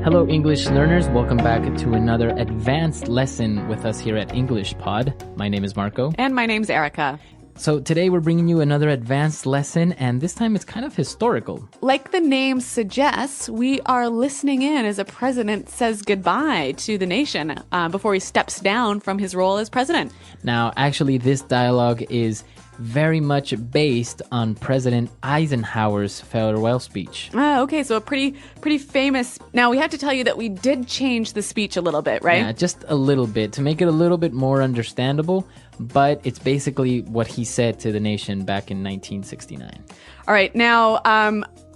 Hello, English learners. Welcome back to another advanced lesson with us here at English Pod. My name is Marco. And my name's Erica. So today we're bringing you another advanced lesson, and this time it's kind of historical. Like the name suggests, we are listening in as a president says goodbye to the nation before he steps down from his role as president. Now, actually, this dialogue is very much based on President Eisenhower's farewell speech. Okay, so a pretty famous. Now, we have to tell you that we did change the speech a little bit, right? Yeah, just a little bit to make it a little bit more understandable, but it's basically what he said to the nation back in 1969. All right, now,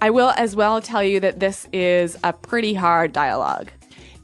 I will as well tell you that this is a pretty hard dialogue.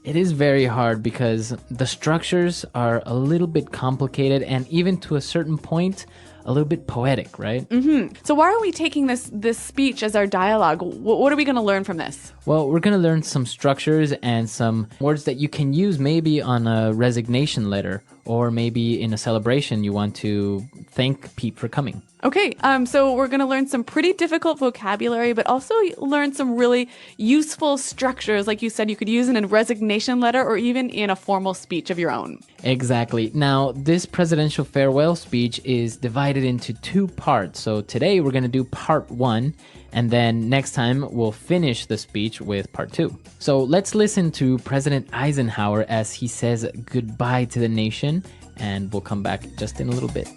It is very hard because the structures are a little bit complicated and even to a certain point, a little bit poetic, right? Mm-hmm. So why are we taking this speech as our dialogue? What are we going to learn from this? Well, we're going to learn some structures and some words that you can use maybe on a resignation letter or maybe in a celebration you want to thank Pete for coming. Okay, so we're going to learn some pretty difficult vocabulary, but also learn some really useful structures. Like you said, you could use in a resignation letter or even in a formal speech of your own. Exactly. Now, this presidential farewell speech is divided into two parts. So today we're going to do part one, and then next time we'll finish the speech with part two. So let's listen to President Eisenhower as he says goodbye to the nation, and we'll come back just in a little bit.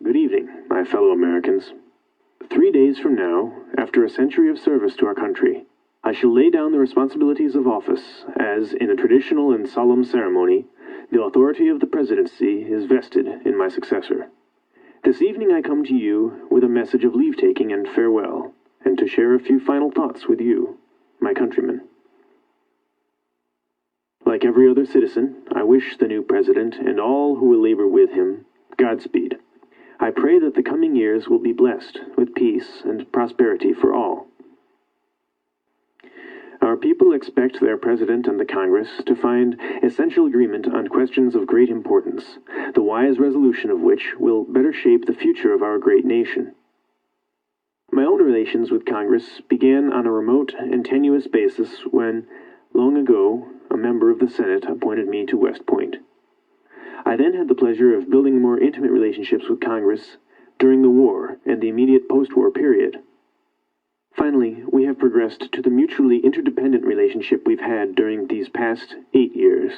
Good evening, my fellow Americans. 3 days from now, after a century of service to our country, I shall lay down the responsibilities of office as, in a traditional and solemn ceremony, the authority of the presidency is vested in my successor. This evening I come to you with a message of leave-taking and farewell, and to share a few final thoughts with you, my countrymen. Like every other citizen, I wish the new president and all who will labor with him Godspeed. I pray that the coming years will be blessed with peace and prosperity for all. Our people expect their president and the Congress to find essential agreement on questions of great importance, the wise resolution of which will better shape the future of our great nation. My own relations with Congress began on a remote and tenuous basis when, long ago, a member of the Senate appointed me to West Point. I then had the pleasure of building more intimate relationships with Congress during the war and the immediate post-war period. Finally, we have progressed to the mutually interdependent relationship we've had during these past 8 years.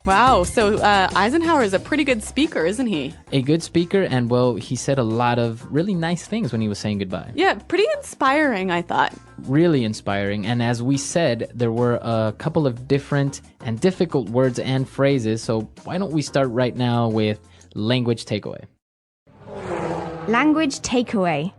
Wow, so Eisenhower is a pretty good speaker, isn't he? A good speaker, and well, he said a lot of really nice things when he was saying goodbye. Yeah, pretty inspiring, I thought. Really inspiring, and as we said, there were a couple of different and difficult words and phrases, so why don't we start right now with language takeaway. Language takeaway.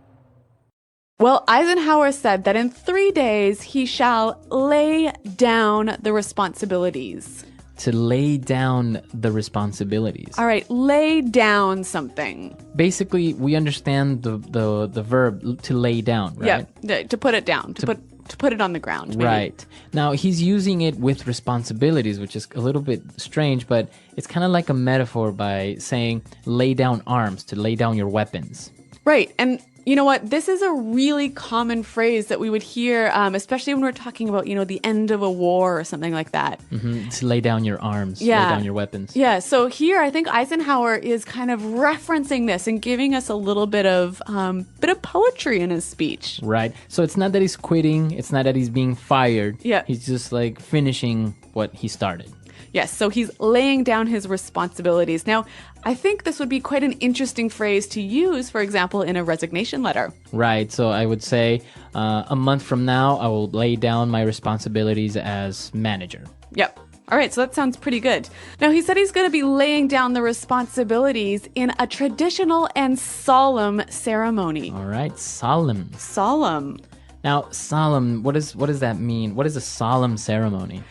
Well, Eisenhower said that in 3 days he shall lay down the responsibilities. To lay down the responsibilities. All right, lay down something. Basically, we understand the verb to lay down, right? Yeah, to put it down, to put it on the ground. Maybe. Right. Now, he's using it with responsibilities, which is a little bit strange, but it's kind of like a metaphor by saying lay down arms, to lay down your weapons. Right, and you know what? This is a really common phrase that we would hear, especially when we're talking about, the end of a war or something like that. Mm-hmm. To lay down your arms, yeah. Lay down your weapons. Yeah, so here I think Eisenhower is kind of referencing this and giving us a little bit of poetry in his speech. Right. So it's not that he's quitting. It's not that he's being fired. Yeah. He's just like finishing what he started. Yes, so he's laying down his responsibilities. Now, I think this would be quite an interesting phrase to use, for example, in a resignation letter. Right, so I would say a month from now, I will lay down my responsibilities as manager. Yep. All right, so that sounds pretty good. Now, he said he's going to be laying down the responsibilities in a traditional and solemn ceremony. All right, solemn. Solemn. Now, solemn, what does that mean? What is a solemn ceremony?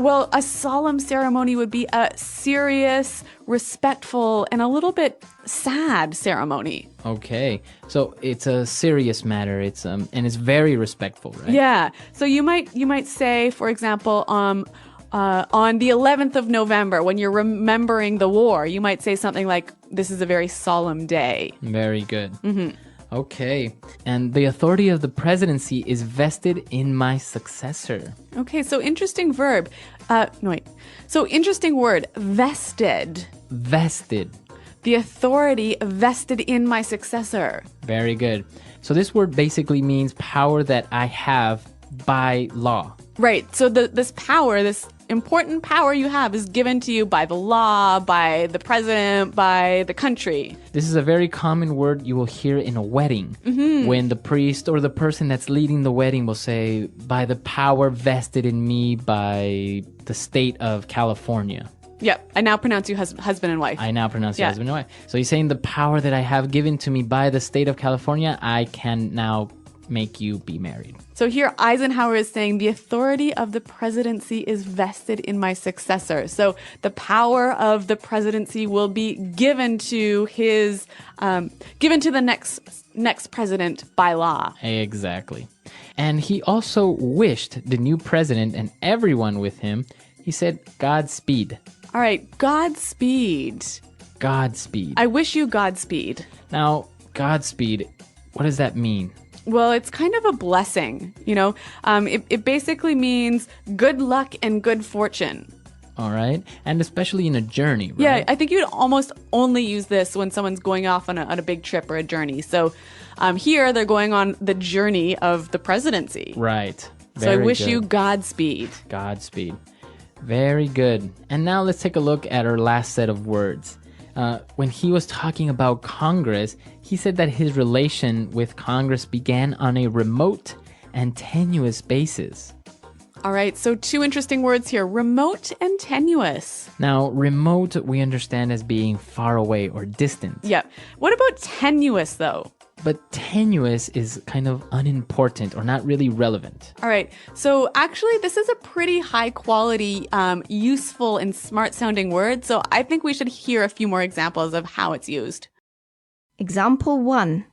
Well, a solemn ceremony would be a serious, respectful, and a little bit sad ceremony. Okay, so it's a serious matter. It's and it's very respectful, right? Yeah. So you might say, for example, on the 11th of November, when you're remembering the war, you might say something like, "This is a very solemn day." Very good. Mm-hmm. Okay. And the authority of the presidency is vested in my successor. Okay, so interesting verb. No, wait. So interesting word, vested. Vested. The authority vested in my successor. Very good. So this word basically means power that I have by law. Right. So this power, this important power you have is given to you by the law, by the president, by the country. This is a very common word you will hear in a wedding when the priest or the person that's leading the wedding will say, by the power vested in me by the state of California. Yep. I now pronounce you husband and wife. I now pronounce you husband and wife. So he's saying the power that I have given to me by the state of California, I can now make you be married. So here Eisenhower is saying the authority of the presidency is vested in my successor. So the power of the presidency will be given to the next president by law. Exactly. And he also wished the new president and everyone with him, he said, Godspeed. All right, Godspeed. Godspeed. I wish you Godspeed. Now, Godspeed, what does that mean? Well, it's kind of a blessing, you know. It basically means good luck and good fortune. All right. And especially in a journey, right? Yeah, I think you'd almost only use this when someone's going off on a big trip or a journey. So here they're going on the journey of the presidency. Right. So I wish good. you Godspeed. Godspeed. Very good. And now let's take a look at our last set of words. When he was talking about Congress, he said that his relation with Congress began on a remote and tenuous basis. All right, so two interesting words here, remote and tenuous. Now, remote we understand as being far away or distant. Yeah. What about tenuous, though? But tenuous is kind of unimportant or not really relevant. All right, so actually this is a pretty high quality, useful and smart sounding word. So I think we should hear a few more examples of how it's used. Example 1.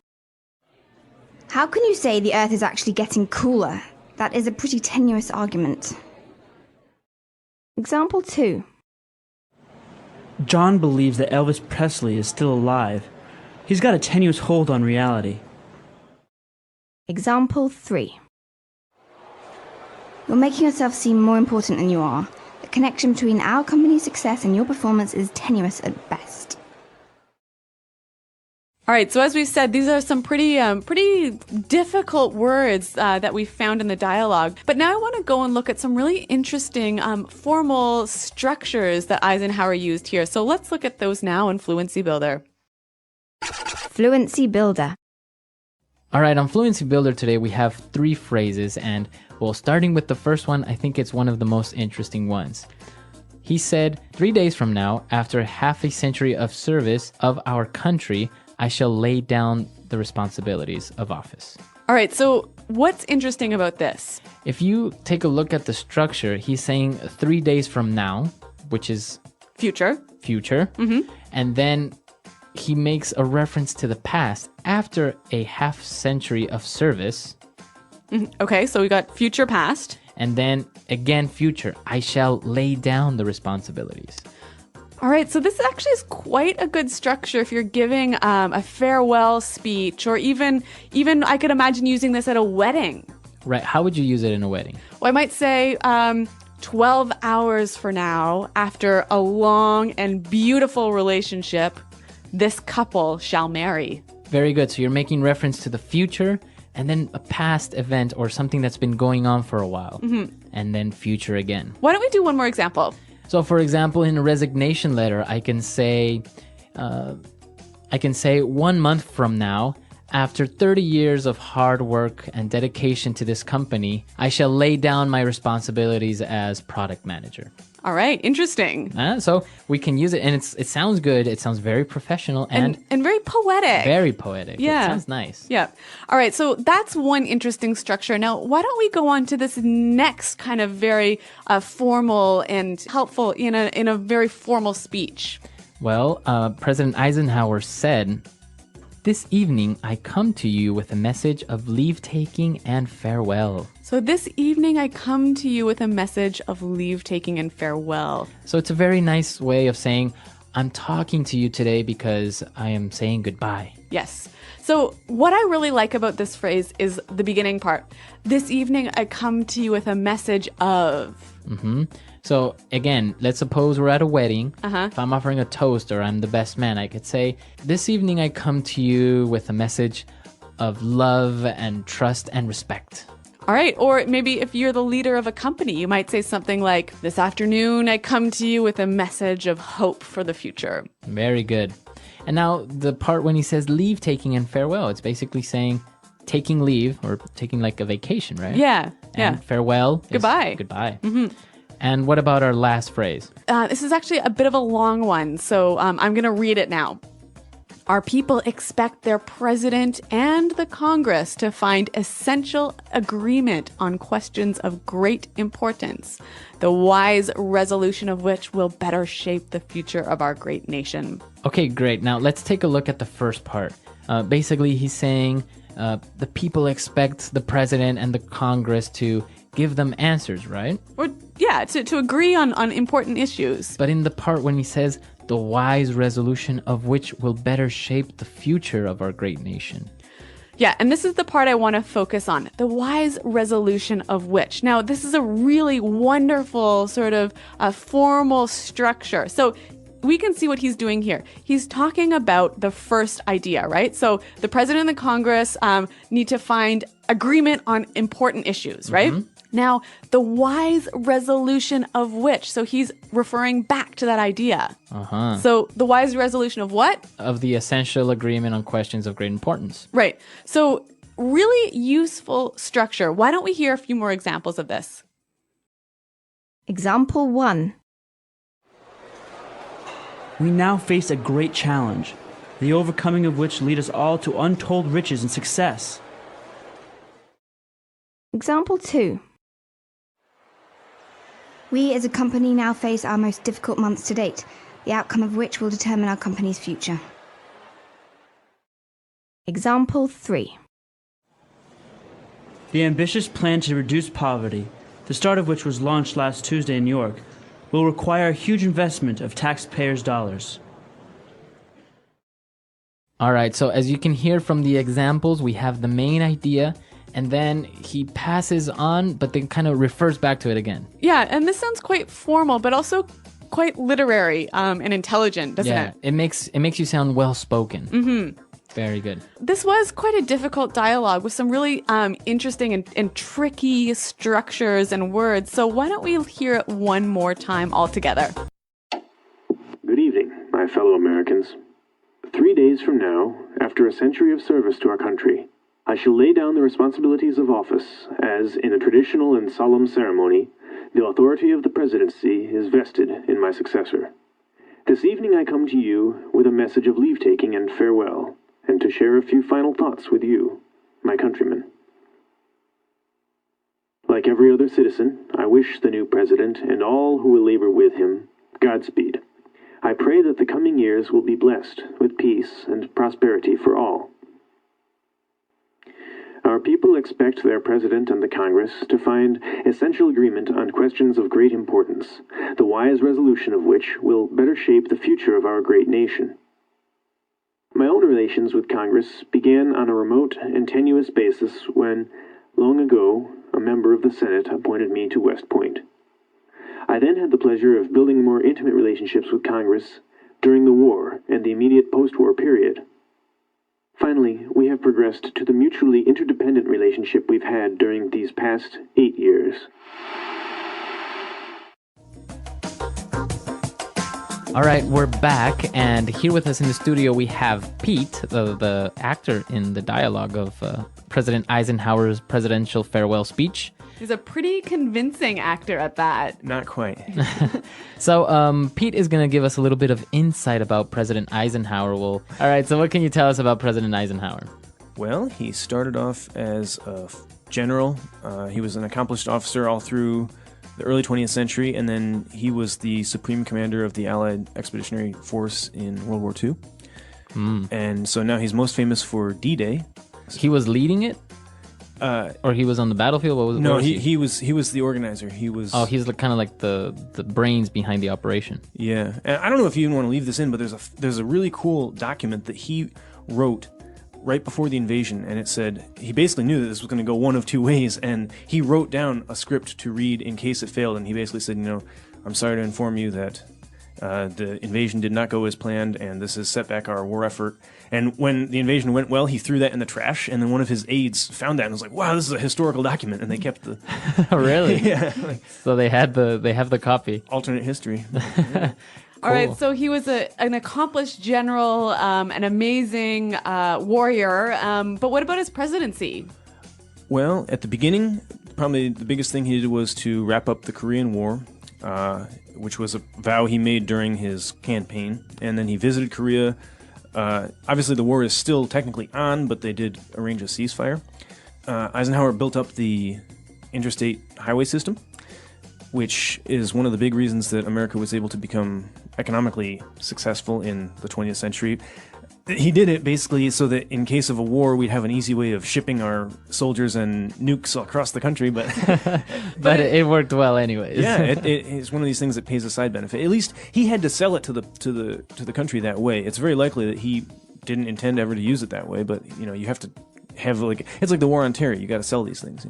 How can you say the Earth is actually getting cooler? That is a pretty tenuous argument. Example 2. John believes that Elvis Presley is still alive. He's got a tenuous hold on reality. Example 3. You're making yourself seem more important than you are. The connection between our company's success and your performance is tenuous at best. All right, so as we've said, these are some pretty difficult words that we found in the dialogue. But now I want to go and look at some really interesting formal structures that Eisenhower used here. So let's look at those now in Fluency Builder. Fluency Builder. All right, on Fluency Builder today, we have 3 phrases. And, well, starting with the first one, I think it's one of the most interesting ones. He said, 3 days from now, after half a century of service of our country, I shall lay down the responsibilities of office. All right, so what's interesting about this? If you take a look at the structure, he's saying 3 days from now, which is Future. And then he makes a reference to the past after a half century of service. Okay, so we got future, past. And then again, future. I shall lay down the responsibilities. All right, so this actually is quite a good structure if you're giving a farewell speech, or even I could imagine using this at a wedding. Right. How would you use it in a wedding? Well, I might say 12 hours for now, after a long and beautiful relationship, this couple shall marry. Very good. So you're making reference to the future and then a past event or something that's been going on for a while. And then future again. Why don't we do one more example? So, for example, in a resignation letter, I can say 1 month from now, after 30 years of hard work and dedication to this company, I shall lay down my responsibilities as product manager. All right, interesting. So we can use it, and it sounds good. It sounds very professional and very poetic. Very poetic. Yeah. It sounds nice. Yeah. All right, so that's one interesting structure. Now, why don't we go on to this next kind of very formal and helpful in a very formal speech? Well, President Eisenhower said, "This evening I come to you with a message of leave-taking and farewell." So this evening I come to you with a message of leave-taking and farewell. So it's a very nice way of saying, I'm talking to you today because I am saying goodbye. Yes. So what I really like about this phrase is the beginning part. This evening I come to you with a message of. So again, let's suppose we're at a wedding. If I'm offering a toast or I'm the best man, I could say, this evening I come to you with a message of love and trust and respect. All right. Or maybe if you're the leader of a company, you might say something like, this afternoon I come to you with a message of hope for the future. Very good. And now the part when he says leave taking and farewell, it's basically saying taking leave or taking like a vacation, right? Yeah. And farewell is Goodbye. Goodbye. And what about our last phrase? This is actually a bit of a long one, so I'm going to read it now. Our people expect their president and the Congress to find essential agreement on questions of great importance, the wise resolution of which will better shape the future of our great nation. Okay, great. Now let's take a look at the first part. Basically, he's saying the people expect the president and the Congress to give them answers, right? Or, yeah, to agree on important issues. But in the part when he says the wise resolution of which will better shape the future of our great nation. Yeah, and this is the part I want to focus on, the wise resolution of which. Now, this is a really wonderful sort of formal structure. So we can see what he's doing here. He's talking about the first idea, right? So the president and the Congress need to find agreement on important issues, right? Now, the wise resolution of which, so he's referring back to that idea. So the wise resolution of what? Of the essential agreement on questions of great importance. Right. So really useful structure. Why don't we hear a few more examples of this? Example 1. We now face a great challenge, the overcoming of which lead us all to untold riches and success. Example 2. We as a company now face our most difficult months to date, the outcome of which will determine our company's future. Example 3. The ambitious plan to reduce poverty, the start of which was launched last Tuesday in New York, will require a huge investment of taxpayers' dollars. All right, so as you can hear from the examples, we have the main idea, and then he passes on, but then kind of refers back to it again. Yeah, and this sounds quite formal, but also quite literary and intelligent, doesn't it? It makes you sound well-spoken. Very good. This was quite a difficult dialogue with some really interesting and tricky structures and words. So why don't we hear it one more time all together? Good evening, my fellow Americans. 3 days from now, after a century of service to our country, I shall lay down the responsibilities of office as, in a traditional and solemn ceremony, the authority of the presidency is vested in my successor. This evening I come to you with a message of leave-taking and farewell, and to share a few final thoughts with you, my countrymen. Like every other citizen, I wish the new president and all who will labor with him Godspeed. I pray that the coming years will be blessed with peace and prosperity for all. Our people expect their president and the Congress to find essential agreement on questions of great importance, the wise resolution of which will better shape the future of our great nation. My own relations with Congress began on a remote and tenuous basis when, long ago, a member of the Senate appointed me to West Point. I then had the pleasure of building more intimate relationships with Congress during the war and the immediate post-war period. Finally, we have progressed to the mutually interdependent relationship we've had during these past 8 years. All right, we're back, and here with us in the studio we have Pete, the actor in the dialogue of President Eisenhower's presidential farewell speech. He's a pretty convincing actor at that. Not quite. So Pete is going to give us a little bit of insight about President Eisenhower. All right, so what can you tell us about President Eisenhower? Well, he started off as a general. He was an accomplished officer all through the early 20th century, and then he was the supreme commander of the Allied Expeditionary Force in World War II. And so now he's most famous for D-Day. He was leading it? Or he was on the battlefield? He was the organizer. He was. Oh, he's kind of like the brains behind the operation. Yeah, and I don't know if you even want to leave this in, but there's a really cool document that he wrote right before the invasion, and it said he basically knew that this was going to go one of two ways, and he wrote down a script to read in case it failed, and he basically said, I'm sorry to inform you that the invasion did not go as planned, and this has set back our war effort. And when the invasion went well, he threw that in the trash, and then one of his aides found that and was like, wow, this is a historical document, and they kept the... Really? Yeah. So they have the copy. Alternate history. All right, so he was an accomplished general, an amazing warrior, but what about his presidency? Well, at the beginning, probably the biggest thing he did was to wrap up the Korean War, which was a vow he made during his campaign, and then he visited Korea. Obviously, the war is still technically on, but they did arrange a ceasefire. Eisenhower built up the interstate highway system, which is one of the big reasons that America was able to become economically successful in the 20th century. He did it basically so that in case of a war, we'd have an easy way of shipping our soldiers and nukes across the country. But but it worked well anyways. Yeah, it's one of these things that pays a side benefit. At least he had to sell it to the country that way. It's very likely that he didn't intend ever to use it that way. But you have to have it's like the war on terror. You got to sell these things.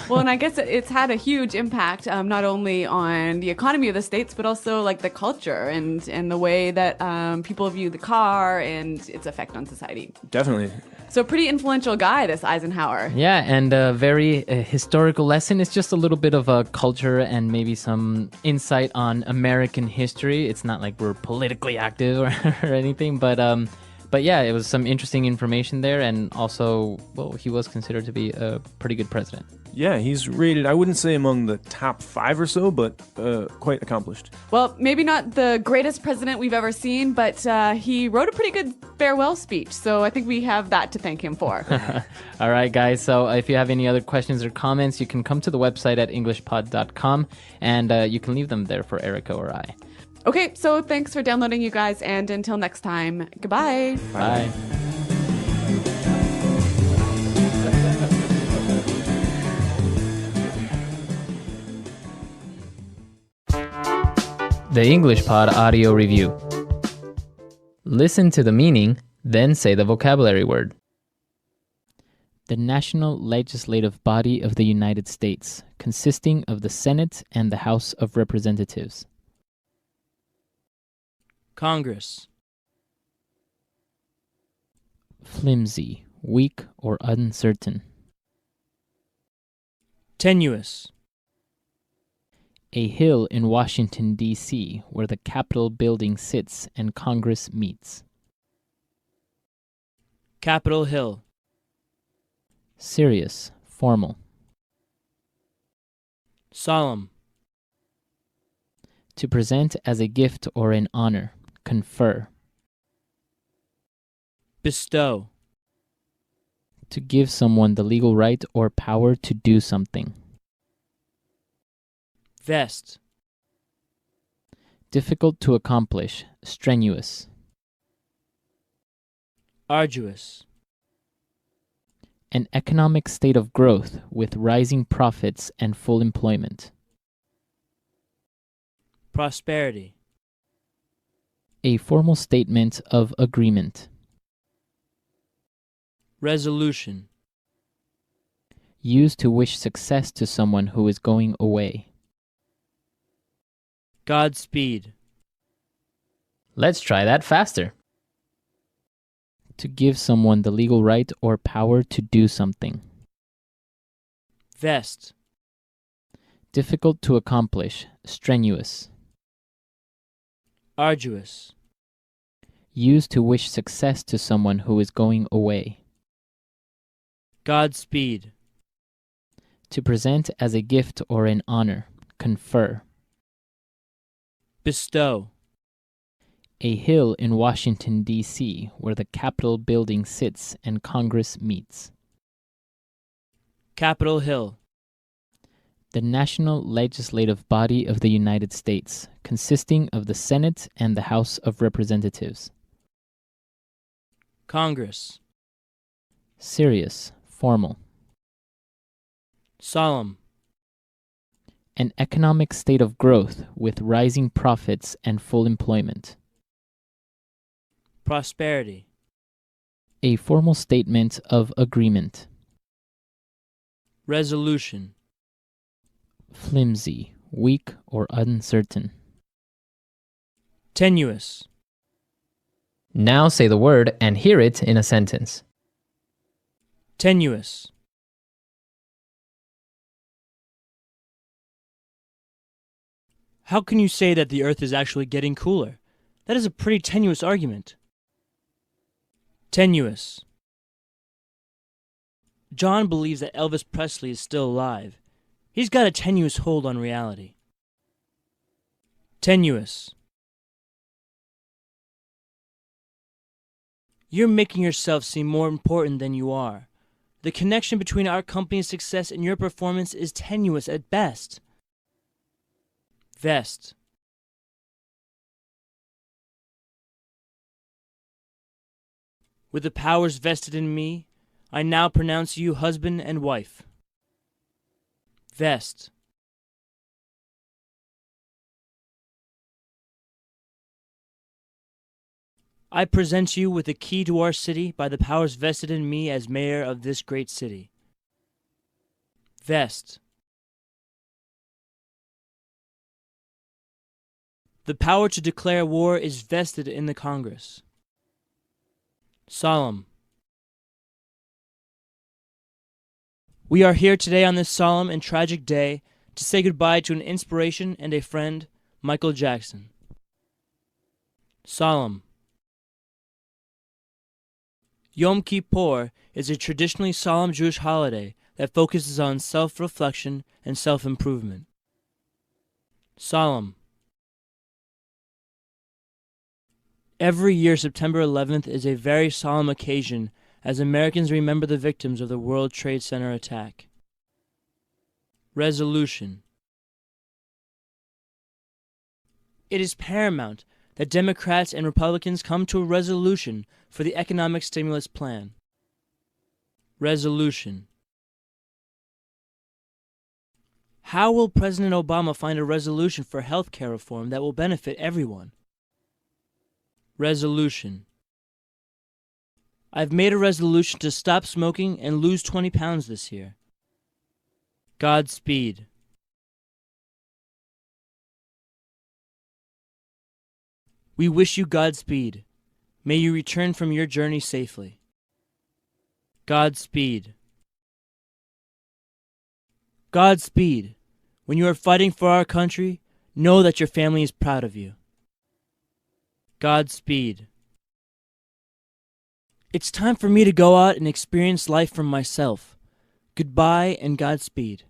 Well, and I guess it's had a huge impact, not only on the economy of the states, but also like the culture and the way that people view the car and its effect on society. Definitely. So pretty influential guy, this Eisenhower. Yeah, and a very historical lesson. It's just a little bit of a culture and maybe some insight on American history. It's not like we're politically active or anything, but yeah, it was some interesting information there, and also, well, he was considered to be a pretty good president. Yeah, he's rated, I wouldn't say among the top 5 or so, but quite accomplished. Well, maybe not the greatest president we've ever seen, but he wrote a pretty good farewell speech, so I think we have that to thank him for. All right, guys, so if you have any other questions or comments, you can come to the website at englishpod.com, and you can leave them there for Erica or I. Okay, so thanks for downloading, you guys, and until next time, goodbye. Bye. The English Pod Audio Review. Listen to the meaning, then say the vocabulary word. The national legislative body of the United States, consisting of the Senate and the House of Representatives. Congress. Flimsy, weak, or uncertain. Tenuous. A hill in Washington, D.C., where the Capitol building sits and Congress meets. Capitol Hill. Serious, formal. Solemn. To present as a gift or an honor. Confer. Bestow. To give someone the legal right or power to do something. Vest. Difficult to accomplish, strenuous. Arduous. An economic state of growth with rising profits and full employment. Prosperity. A formal statement of agreement. Resolution. Used to wish success to someone who is going away. Godspeed. Let's try that faster. To give someone the legal right or power to do something. Vest. Difficult to accomplish, strenuous. Arduous. Used to wish success to someone who is going away. Godspeed. To present as a gift or an honor. Confer. Bestow. A hill in Washington, D.C., where the Capitol building sits and Congress meets. Capitol Hill. The national legislative body of the United States, consisting of the Senate and the House of Representatives. Congress. Serious, formal. Solemn. An economic state of growth with rising profits and full employment. Prosperity. a formal statement of agreement. Resolution. Flimsy, weak, or uncertain. Tenuous. Now say the word and hear it in a sentence. Tenuous. How can you say that the Earth is actually getting cooler? That is a pretty tenuous argument. Tenuous. John believes that Elvis Presley is still alive. He's got a tenuous hold on reality. Tenuous. You're making yourself seem more important than you are. The connection between our company's success and your performance is tenuous at best. Vest. With the powers vested in me, I now pronounce you husband and wife. Vest. I present you with the key to our city by the powers vested in me as mayor of this great city. Vest. The power to declare war is vested in the Congress. Solemn. We are here today on this solemn and tragic day to say goodbye to an inspiration and a friend, Michael Jackson. Solemn. Yom Kippur is a traditionally solemn Jewish holiday that focuses on self-reflection and self-improvement. Solemn. Every year, September 11th is a very solemn occasion as Americans remember the victims of the World Trade Center attack. Resolution. It is paramount that Democrats and Republicans come to a resolution for the economic stimulus plan. Resolution. How will President Obama find a resolution for health care reform that will benefit everyone? Resolution. I've made a resolution to stop smoking and lose 20 pounds this year. Godspeed. We wish you Godspeed. May you return from your journey safely. Godspeed. Godspeed. When you are fighting for our country, know that your family is proud of you. Godspeed. It's time for me to go out and experience life for myself. Goodbye and Godspeed.